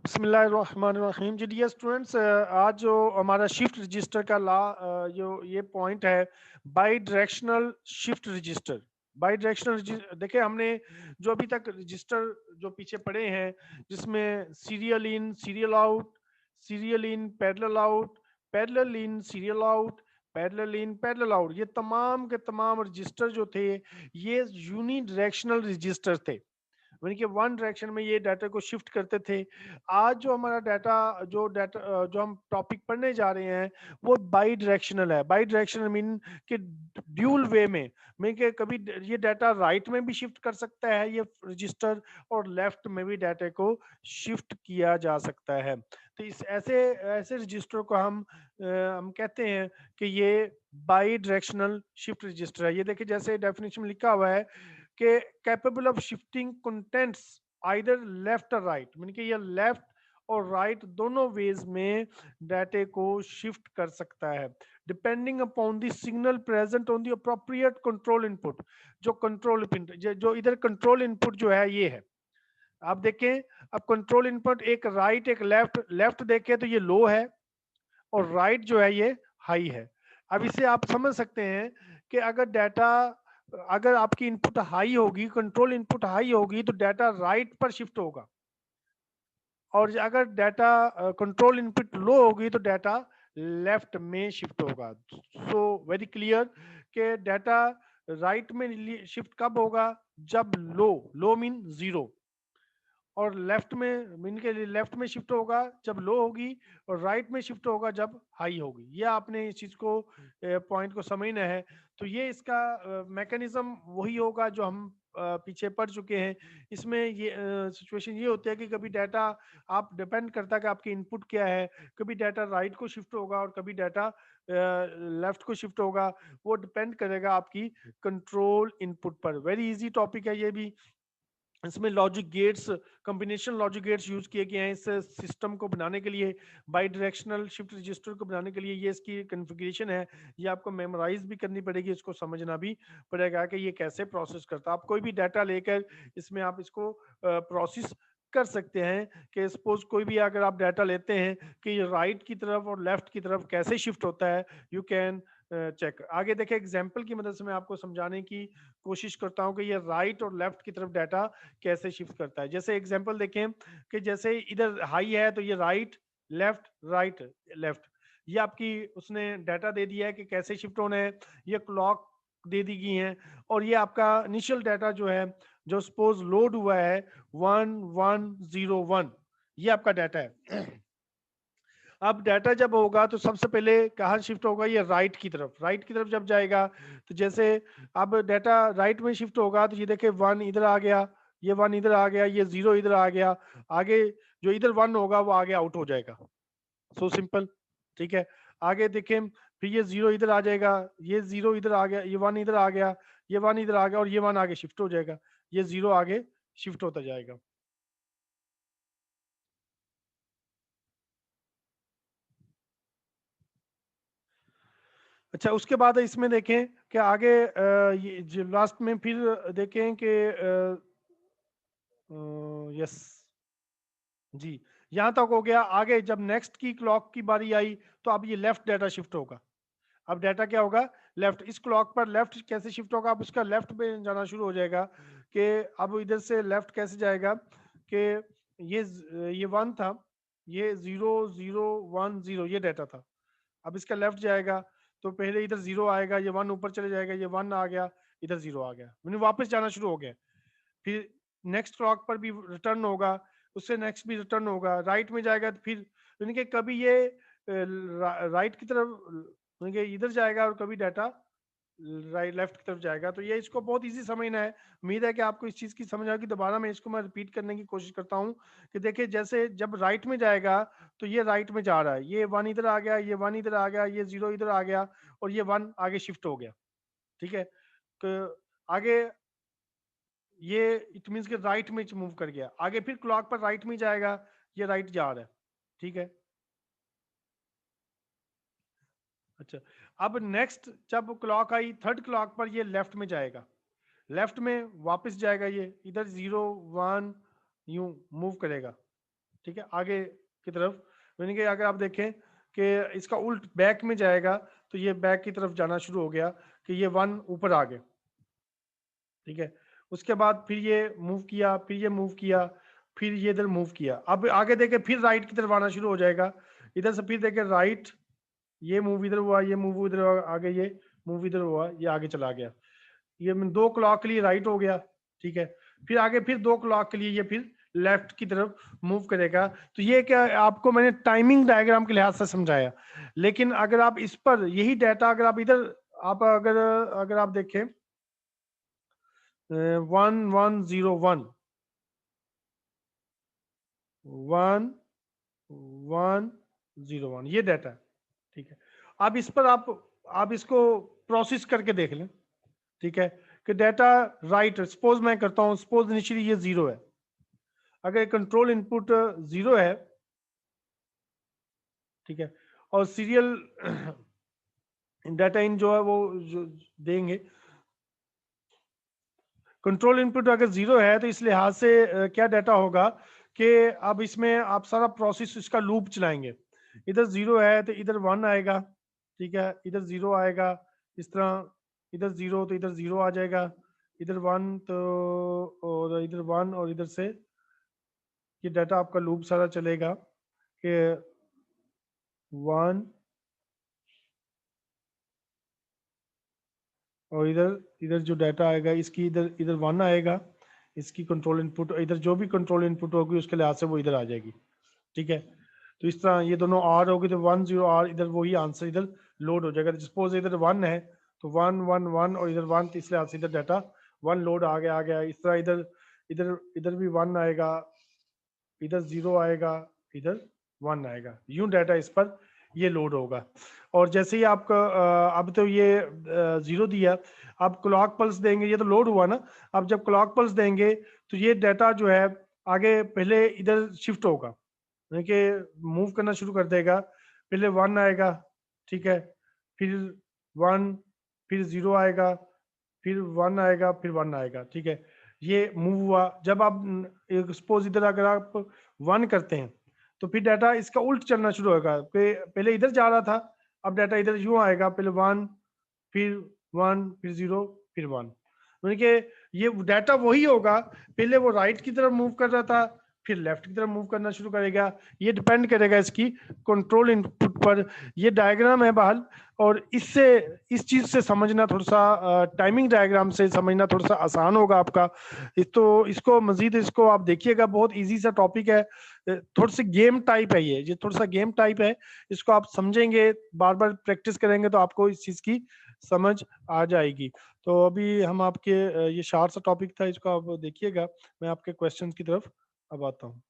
बिस्मिल्लाहिर्रहमानिर्रहीम। जी dear students, आज जो हमारा शिफ्ट रजिस्टर का जो ये पॉइंट है, by directional shift register. By directional देखिए, हमने जो अभी तक रजिस्टर जो पीछे पढ़े हैं, जिसमें serial in serial out, serial in parallel out, parallel in serial out, parallel in parallel out, ये तमाम के तमाम रजिस्टर जो थे ये यूनी डायरेक्शनल रजिस्टर थे। यानी कि वन डायरेक्शन में ये डाटा को शिफ्ट करते थे। आज जो हमारा डाटा जो हम टॉपिक पढ़ने जा रहे हैं वो बाई डायरेक्शनल है। बाई डायरेक्शनल मीन कि ड्यूल वे में, मीन कि कभी ये डाटा राइट में भी शिफ्ट कर सकता है ये रजिस्टर, और लेफ्ट में भी डाटा को शिफ्ट किया जा सकता है। तो इस ऐसे ऐसे रजिस्टर को हम कहते हैं कि ये बाई डायरेक्शनल शिफ्ट रजिस्टर है। ये देखिए, जैसे डेफिनेशन में लिखा हुआ है कि capable of shifting contents either left और राइट, मीन कि ये लेफ्ट और राइट दोनों वेज में डाटे को शिफ्ट कर सकता है, depending upon the signal present on the appropriate control input. जो कंट्रोल इनपुट, जो इधर कंट्रोल इनपुट जो है ये है, आप देखें। अब कंट्रोल इनपुट एक राइट एक लेफ्ट, लेफ्ट देखें तो ये लो है और राइट जो है ये हाई है। अब इसे आप समझ सकते हैं कि अगर आपकी इनपुट हाई होगी, कंट्रोल इनपुट हाई होगी, तो डाटा राइट पर शिफ्ट होगा, और अगर डाटा कंट्रोल इनपुट लो होगी तो डाटा लेफ्ट में शिफ्ट होगा। सो वेरी क्लियर कि डाटा राइट में शिफ्ट कब होगा? जब लो, लो मीन जीरो, और लेफ्ट में मीन के लिए लेफ्ट में शिफ्ट होगा जब लो होगी, और राइट में शिफ्ट होगा जब हाई होगी। ये आपने इस चीज को, पॉइंट को समझना है। तो ये इसका मैकेनिज्म वही होगा जो हम पीछे पढ़ चुके हैं। इसमें ये सिचुएशन ये होती है कि कभी डाटा आप डिपेंड करता है कि आपकी इनपुट क्या है। कभी डाटा राइट को शिफ्ट होगा और कभी डाटा लेफ्ट को शिफ्ट होगा। वो डिपेंड करेगा आपकी कंट्रोल इनपुट पर। वेरी इजी टॉपिक है ये भी। इसमें logic gates, combination logic gates use किए गए हैं इस सिस्टम को बनाने के लिए। बाई डायरेक्शनल शिफ्ट रजिस्टर को बनाने के लिए ये इसकी कॉन्फ़िगरेशन है। ये आपको मेमोराइज भी करनी पड़ेगी, इसको समझना भी पड़ेगा कि ये कैसे प्रोसेस करता है। आप कोई भी डाटा लेकर इसमें आप इसको प्रोसेस कर सकते हैं। कि सपोज कोई भी अगर आप डाटा लेते हैं कि ये राइट की तरफ और लेफ्ट की तरफ कैसे शिफ्ट होता है, यू कैन चेक। आगे देखें, एग्जाम्पल की मदद से मैं आपको समझाने की कोशिश करता हूँ कि ये राइट और लेफ्ट की तरफ डाटा कैसे शिफ्ट करता है। जैसे एग्जांपल देखें कि जैसे इधर हाई है तो ये राइट राइट लेफ्ट, ये आपकी उसने डाटा दे दिया है कि कैसे शिफ्ट होना है। ये क्लॉक दे दी गई है, और ये आपका इनिशियल डाटा जो है, जो सपोज लोड हुआ है 1101, ये आपका डाटा है। अब डाटा जब होगा तो सबसे पहले कहाँ शिफ्ट होगा? ये राइट की तरफ। राइट की तरफ जब जाएगा तो जैसे अब डाटा राइट में शिफ्ट होगा तो ये देखे वन इधर आ गया, ये वन इधर आ गया, ये जीरो इधर आ गया। आगे जो इधर वन होगा वो आगे आउट हो जाएगा। सो सिंपल, ठीक है। आगे देखें, फिर ये जीरो इधर आ जाएगा, ये जीरो इधर आ गया, ये वन इधर आ गया, ये वन इधर आ गया, और ये वन आगे शिफ्ट हो जाएगा, ये जीरो आगे शिफ्ट होता जाएगा। अच्छा, उसके बाद इसमें देखें कि आगे ये जो लास्ट में फिर देखें कि यस जी, यहाँ तक हो गया। आगे जब नेक्स्ट की क्लॉक की बारी आई तो अब ये लेफ्ट डाटा शिफ्ट होगा। अब डाटा क्या होगा? लेफ्ट। इस क्लॉक पर लेफ्ट कैसे शिफ्ट होगा? अब उसका लेफ्ट में जाना शुरू हो जाएगा। कि अब इधर से लेफ्ट कैसे जाएगा कि ये वन था, ये 0010 ये डाटा था। अब इसका लेफ्ट जाएगा तो पहले इधर जीरो आएगा, ये वन ऊपर चले जाएगा, ये वन आ गया, इधर जीरो आ गया, मैंने वापस जाना शुरू हो गया। फिर नेक्स्ट क्लॉक पर भी रिटर्न होगा, उससे नेक्स्ट भी रिटर्न होगा, राइट में जाएगा तो फिर यानी कि कभी ये राइट की तरफ यानी कि इधर जाएगा और कभी डाटा राइट लेफ्ट की तरफ जाएगा। तो ये इसको बहुत इजी समझना है। उम्मीद है कि आपको इस चीज की समझ आएगी। दोबारा मैं इसको रिपीट करने की कोशिश करता हूँ कि देखिए, जैसे जब राइट में जाएगा तो ये राइट में जा रहा है, ये वन इधर आ गया, ये वन इधर आ गया, ये जीरो इधर आ गया, और ये वन आगे शिफ्ट हो गया, ठीक है। तो आगे ये इट मीन्स कि राइट में मूव कर गया। आगे फिर क्लॉक पर राइट में जाएगा, ये राइट जा रहा है, ठीक है। अच्छा, अब नेक्स्ट जब क्लॉक आई थर्ड क्लॉक पर, ये लेफ्ट में जाएगा, लेफ्ट में वापस जाएगा, ये इधर 01 यूं मूव करेगा, ठीक है, आगे की तरफ, यानी कि अगर आप देखें कि इसका उल्ट बैक में जाएगा तो ये बैक की तरफ जाना शुरू हो गया कि ये 1 ऊपर आ गए, ठीक है। उसके बाद फिर ये मूव किया, फिर ये मूव किया, फिर ये इधर मूव किया। अब आगे देखे फिर राइट की तरफ आना शुरू हो जाएगा, इधर से फिर देखे राइट, ये मूव इधर हुआ, ये मूव इधर आगे, ये मूव इधर हुआ, ये आगे चला गया। ये 2 क्लॉक के लिए राइट हो गया, ठीक है। फिर आगे फिर 2 क्लॉक के लिए ये फिर लेफ्ट की तरफ मूव करेगा। तो ये क्या आपको मैंने टाइमिंग डायग्राम के लिहाज से समझाया, लेकिन अगर आप इस पर यही डाटा अगर आप इधर आप अगर आप देखें 1101 1101 ये डाटा है, ठीक है। अब इस पर आप इसको प्रोसेस करके देख लें, ठीक है, कि डाटा राइट, सपोज मैं करता हूं, सपोज इनिशियली ये 0 है, अगर कंट्रोल इनपुट 0 है, ठीक है, और सीरियल डाटा इन जो है वो जो देंगे, कंट्रोल इनपुट अगर 0 है तो इस लिहाज से क्या डाटा होगा कि अब इसमें आप सारा प्रोसेस इसका लूप चलाएंगे। इधर 0 है तो इधर 1 आएगा, ठीक है, इधर 0 आएगा, इस तरह इधर 0 तो इधर 0 आ जाएगा, इधर 1 तो, और इधर 1, और इधर से ये डाटा आपका लूप सारा चलेगा कि 1, और इधर इधर जो डाटा आएगा इसकी इधर इधर 1 आएगा, इसकी कंट्रोल इनपुट, इधर जो भी कंट्रोल इनपुट होगी उसके लिहाज से वो इधर आ जाएगी, ठीक है। तो इस तरह ये दोनों आर होगी तो 1 0 आर, इधर वही आंसर इधर लोड हो जाएगा। सपोज इधर 1 है तो 1 1 1 और इधर 1, तो इस लिहाज से इधर डाटा 1 लोड आ गया। इस तरह इधर इधर इधर भी 1 आएगा, इधर 0 आएगा, इधर 1 आएगा, यूं डाटा इस पर ये लोड होगा। और जैसे ही आपका अब तो ये 0 दिया, अब क्लॉक पल्स देंगे, ये तो लोड हुआ ना, अब जब क्लॉक पल्स देंगे तो ये डाटा जो है आगे पहले इधर शिफ्ट होगा, यानी कि मूव करना शुरू कर देगा। पहले 1 आएगा, ठीक है, फिर 1, फिर 0 आएगा, फिर 1 आएगा, फिर 1 आएगा, ठीक है। ये मूव हुआ। जब आप सपोज इधर अगर आप 1 करते हैं तो फिर डाटा इसका उल्ट चलना शुरू होगा, पहले इधर जा रहा था, अब डाटा इधर यूं आएगा, पहले 1, फिर 1, फिर 0, फिर 1, यानी कि ये डाटा वही होगा, पहले वो राइट की तरफ मूव कर रहा था, फिर लेफ्ट की तरफ मूव करना शुरू करेगा। ये डिपेंड करेगा इसकी कंट्रोल इनपुट पर। ये डायग्राम है बहल, और इससे इस चीज से समझना थोड़ा सा, टाइमिंग डायग्राम से समझना थोड़ा सा आसान होगा आपका। तो इसको मजीद इसको आप देखिएगा, बहुत इजी सा टॉपिक है, थोड़ी सी गेम टाइप है, ये थोड़ा सा गेम टाइप है। इसको आप समझेंगे, बार बार प्रैक्टिस करेंगे तो आपको इस चीज की समझ आ जाएगी। तो अभी हम आपके ये शार्ट सा टॉपिक था, इसको आप देखिएगा, मैं आपके क्वेश्चंस की तरफ अब आता हूँ।